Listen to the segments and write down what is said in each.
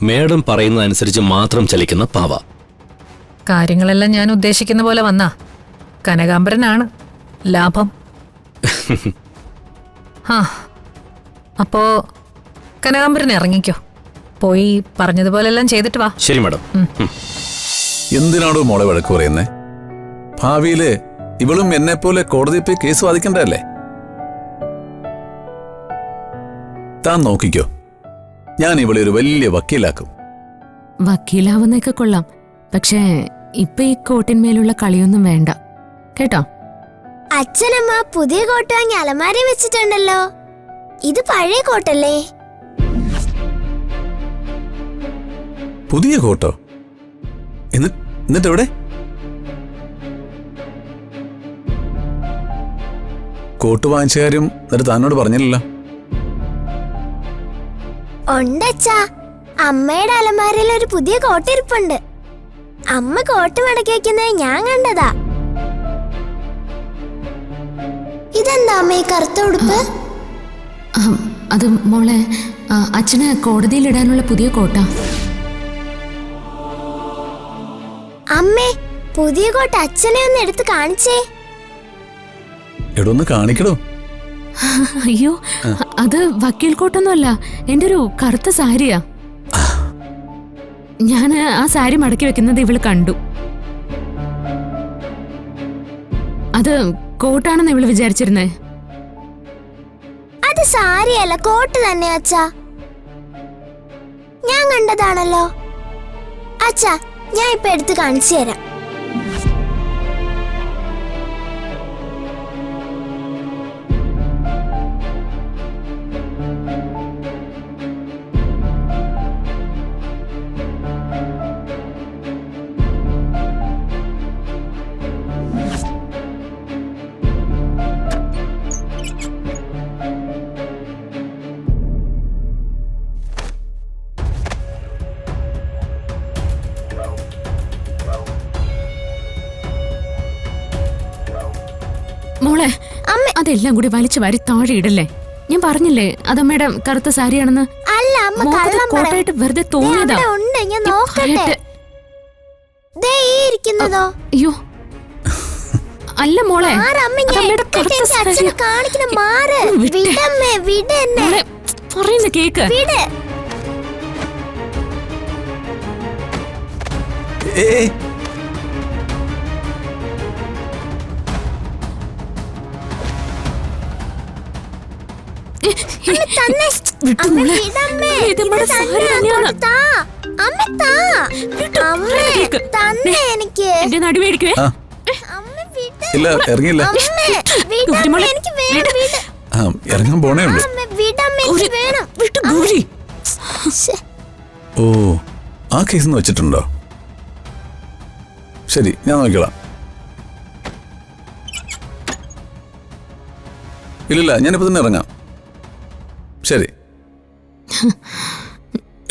Madam പറയുന്നതനുസരിച്ച് മാത്രം ചലിക്കുന്ന പാവ. കാര്യങ്ങളെല്ലാം ഞാൻ ഉദ്ദേശിക്കുന്ന പോലെ വന്നാ കനകാംബരനാണ് ലാഭം. ആ അപ്പോ കനകാംബരൻ ഇറങ്ങിക്കോ, പോയി പറഞ്ഞതുപോലെല്ലാം ചെയ്തിട്ട് വാ. ശരി മാഡം. എന്തിനാണോ മോളെ വഴക്ക് പറയുന്നേ? ഭാവിയില് ഇവളും എന്നെ പോലെ കോടതി പോയി കേസ് വാദിക്കണ്ടല്ലേ? താൻ നോക്കിക്കോ, ഞാൻ ഇവളെ ഒരു വലിയ വക്കീലാക്കും. വക്കീലാവുന്നൊക്കെ കൊള്ളാം, പക്ഷേ ഇപ്പൊ ഈ കോട്ടിന്മേലുള്ള കളിയൊന്നും വേണ്ട കേട്ടോ. അച്ഛനമ്മ പുതിയ കോട്ട് വാങ്ങി അലമാരി വെച്ചിട്ടുണ്ടല്ലോ. ഇത് പഴയ കോട്ടല്ലേ? പുതിയ കോട്ടോ? എന്നിട്ട് എവിടെ? കോട്ട് വാങ്ങിച്ച കാര്യം എന്നിട്ട് താനോട് പറഞ്ഞില്ലല്ലോ. ഉണ്ടച്ചാ, അമ്മയുടെ അലമാരയിൽ ഒരു പുതിയ കോട്ട് ഇരിപ്പുണ്ട്. അമ്മ കോട്ട് മടക്കി വെക്കുന്നത് ഞാൻ കണ്ടതാ. ഇതെന്താ അമ്മ ഈ കറുത്ത ഉടുപ്പ്? അത് മോളെ, അച്ഛന് കോടതിയിലിടാനുള്ള പുതിയ കോട്ടാ. അമ്മേ, പുതിയ കോട്ട് അച്ഛനെ ഒന്ന് എടുത്ത് കാണിച്ചേ. എടൊന്ന് കാണിക്കടോ. അയ്യോ, അത് വക്കീൽ കോട്ടൊന്നുമല്ല, എന്റെ ഒരു കറുത്ത സാരിയാ. ഞാൻ ആ സാരി മടക്കി വെക്കുന്നത് ഇവള് കണ്ടു. അത് കോട്ടാണെന്ന് ഇവള് വിചാരിച്ചിരുന്നേ. അത് സാരിയല്ല, കോട്ട് തന്നെ അച്ഛാ. ഞാൻ കണ്ടതാണല്ലോ. അച്ഛാ, ഞാൻ ഇപ്പൊ എടുത്ത് കാണിച്ചു തരാം. മോളെ, അതെല്ലാം കൂടി വലിച്ചു വാരി താഴെ ഇടല്ലേ. ഞാൻ പറഞ്ഞില്ലേ അതമ്മയുടെ കറുത്ത സാരിയാണെന്ന്. അല്ല അമ്മ, കള്ളം കോട്ടായിട്ട് വെറുതെ തോന്നിയതാ. ഉണ്ട്, ഞാൻ നോക്കട്ടെ. ദേ ഈ ഇരിക്കുന്നതോ? അയ്യോ അല്ല മോളെ, കാണിക്കുന്ന മാറ്. വിടമ്മേ, വിട് എന്നെ. പറയുന്ന കേക്ക്. വിട്. ഇല്ല, ഇറങ്ങില്ല. ഇറങ്ങാൻ പോണേ ഉള്ളൂ. ഓ, ആ കേസ് വെച്ചിട്ടുണ്ടോ? ശരി, ഞാൻ നോക്കിക്കോളാം. ഇല്ലില്ല, ഞാനിപ്പോ തന്നെ ഇറങ്ങാം. ശരി.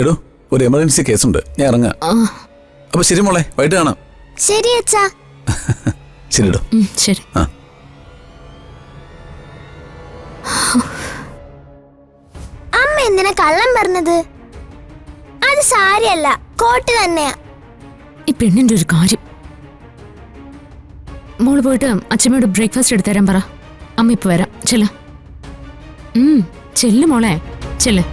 എടോ, ഒരു എമർജൻസി കേസുണ്ട്, ഞാൻ ഇറങ്ങാം. അപ്പൊ ശരി മോളെ, വൈകിട്ട് കാണാം. ശരി അച്ഛാ. ശരിടോ. ശരി. അമ്മ എന്തിനാ കള്ളം പറഞ്ഞത്? അത് സാരിയല്ല, കോട്ട് തന്നെയാ. ഈ പെണ്ണിന്റെ ഒരു കാര്യം. മോള് പോയിട്ട് അച്ഛമ്മയോട് ബ്രേക്ക്ഫാസ്റ്റ് എടുത്തരാൻ പറ. അമ്മ ഇപ്പൊ വരാം. ചെല്ല. ചെല്ല് മോളെ, ചെല്ല്.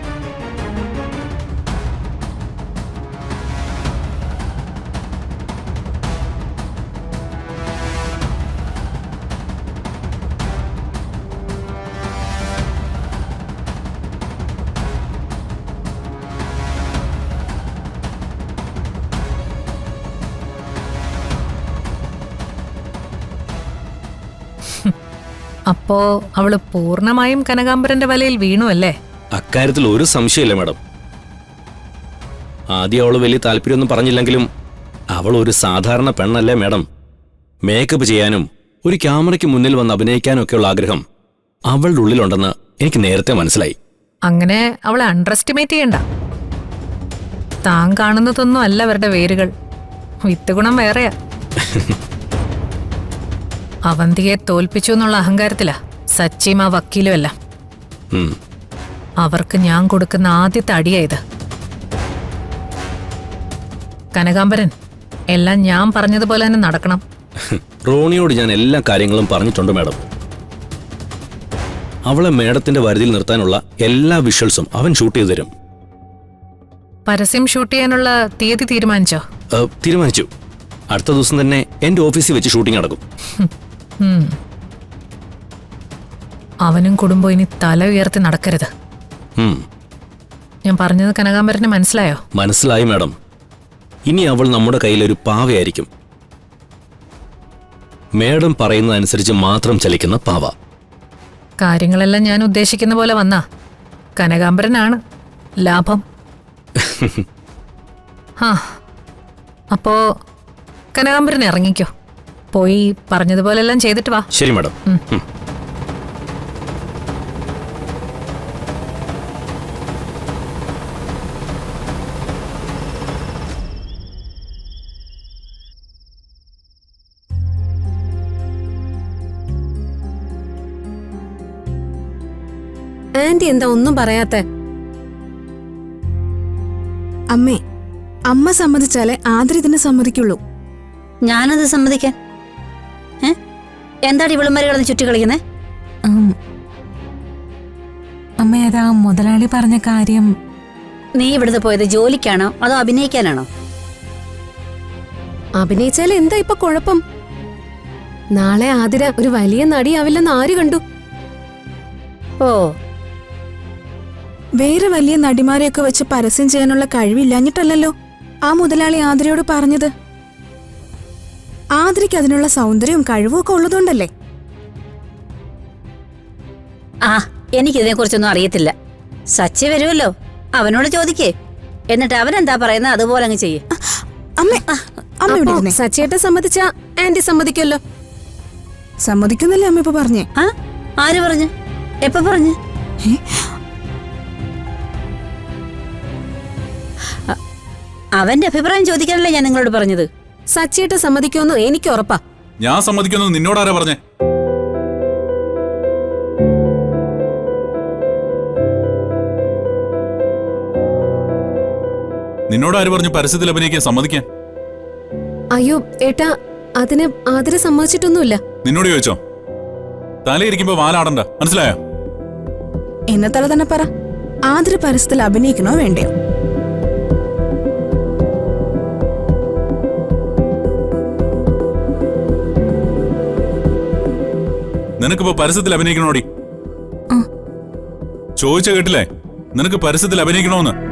അപ്പോ അവള് പൂർണ്ണമായും കനകാംബരന്റെ വലയിൽ വീണു അല്ലേ? അക്കാര്യത്തിൽ ഒരു സംശയമില്ല മാഡം. ആദ്യം അവള് വലിയ താല്പര്യമൊന്നും പറഞ്ഞില്ലെങ്കിലും അവൾ ഒരു സാധാരണ പെണ്ണല്ലേ മാഡം. മേക്കപ്പ് ചെയ്യാനും ഒരു ക്യാമറയ്ക്ക് മുന്നിൽ വന്ന് അഭിനയിക്കാനും ഒക്കെയുള്ള ആഗ്രഹം അവളുടെ ഉള്ളിലുണ്ടെന്ന് എനിക്ക് നേരത്തെ മനസ്സിലായി. അങ്ങനെ അവളെ അണ്ടർ എസ്റ്റിമേറ്റ് ചെയ്യണ്ട. താൻ കാണുന്നതൊന്നും അല്ല അവരുടെ വേരുകൾ. വിത്തുഗുണം വേറെയാ. അവന്തിയെ തോൽപ്പിച്ചു എന്നുള്ള അഹങ്കാരത്തിലാ സച്ചിയും ആ വക്കീലും അല്ല. അവർക്ക് ഞാൻ കൊടുക്കുന്ന ആദ്യത്തെ അടിയായത്. കനകാംബരൻ, എല്ലാം ഞാൻ പറഞ്ഞതുപോലെ തന്നെ നടക്കണം. റോണിയോട് ഞാൻ എല്ലാ കാര്യങ്ങളും പറഞ്ഞിട്ടുണ്ട് മാഡം. അവളെ മേഡത്തിന്റെ വരുതിയിൽ നിർത്താനുള്ള എല്ലാ വിഷ്വൽസും അവൻ ഷൂട്ട് ചെയ്തു തരും. പരസ്യം ഷൂട്ട് ചെയ്യാനുള്ള തീയതി തീരുമാനിച്ചോ? തീരുമാനിച്ചു. അടുത്ത ദിവസം തന്നെ എന്റെ ഓഫീസിൽ വെച്ച് ഷൂട്ടിംഗ് നടക്കും. ഉം. അവനും കുടുംബം ഇനി തല ഉയർത്തി നടക്കരുത്. ഉം. ഞാൻ പറഞ്ഞത് കനകാംബരന് മനസ്സിലായോ? മനസ്സിലായി മാഡം. ഇനി അവൾ നമ്മുടെ കയ്യിലൊരു പാവയായിരിക്കും. മേഡം പറയുന്നതനുസരിച്ച് മാത്രം ചലിക്കുന്ന പാവ. കാര്യങ്ങളെല്ലാം ഞാൻ ഉദ്ദേശിക്കുന്ന പോലെ വന്നാ കനകാംബരനാണ് ലാഭം. ആ, അപ്പോ കനകാംബരൻ ഇറങ്ങിക്കോ. പോയി പറഞ്ഞതുപോലെല്ലാം ചെയ്തിട്ട് വാ. ശരി മാഡം. ഉം. ആന്റി എന്താ ഒന്നും പറയാത്തെ? അമ്മേ, അമ്മ സമ്മതിച്ചാലേ ആദ്യം ഇതിന് സമ്മതിക്കുള്ളൂ. ഞാനത് സമ്മതിക്കാൻ എന്താണ് ഇവളുമാര് കിടന്ന് ചുറ്റി കളിക്കുന്നേ? അമ്മ അതാ മുതലാളി പറഞ്ഞ കാര്യം. നീ ഇവിടുന്ന് പോയത് ജോലിക്കാണോ അതോ അഭിനയിക്കാനാണോ? അഭിനയിച്ചാൽ എന്താ ഇപ്പൊ കുഴപ്പം? നാളെ ആതിര ഒരു വലിയ നടിയാവില്ലെന്ന് ആര് കണ്ടു? ഓ, വേറെ വലിയ നടിമാരെയൊക്കെ വെച്ച് പരസ്യം ചെയ്യാനുള്ള കഴിവില്ലാഞ്ഞിട്ടല്ലോ ആ മുതലാളി ആതിരയോട് പറഞ്ഞത്. ആതിരയ്ക്ക് അതിനുള്ള സൗന്ദര്യവും കഴിവും ഒക്കെ ഉള്ളതുകൊണ്ടല്ലേ. ആ, എനിക്കിതിനെ കുറിച്ചൊന്നും അറിയത്തില്ല. സച്ചി വരുമല്ലോ, അവനോട് ചോദിക്കേ. എന്നിട്ട് അവനെന്താ പറയുന്നത് അതുപോലെ അങ്ങ് ചെയ്യേ. സച്ചിയേട്ട സമ്മതിച്ച ആന്റി സമ്മതിക്കുമല്ലോ. സമ്മതിക്കുന്നില്ലേ അമ്മ ഇപ്പൊ പറഞ്ഞേ? ആ, ആര് പറഞ്ഞു? എപ്പ പറഞ്ഞു? അവന്റെ അഭിപ്രായം ചോദിക്കാനല്ലേ ഞാൻ നിങ്ങളോട് പറഞ്ഞത്. സച്ചിയേട്ട സമ്മതിക്കുമെന്ന് എനിക്ക് ഉറപ്പാ. ഞാൻ സമ്മതിക്കുന്നു. നിന്നോടാരാ പറഞ്ഞേ? നിന്നോടാര് പറഞ്ഞു പരസ്യത്തിൽ അഭിനയിക്കാൻ സമ്മതിക്കാൻ? അയ്യോ ഏട്ടാ, അതിന് ആതിര സമ്മതിച്ചിട്ടൊന്നുമില്ല. നിന്നോട് ചോദിച്ചോ? തലയിരിക്കുമ്പോ വാലാടണ്ട, മനസ്സിലായോ? എന്നത്തല തന്നെ പറ, ആതിര പരസ്യത്തിൽ അഭിനയിക്കണോ വേണ്ടയോ? നിനക്കിപ്പോ പരസ്യത്തിൽ അഭിനയിക്കണോടി? ചോദിച്ച കേട്ടില്ലേ? നിനക്ക് പരസ്യത്തിൽ അഭിനയിക്കണോന്ന്?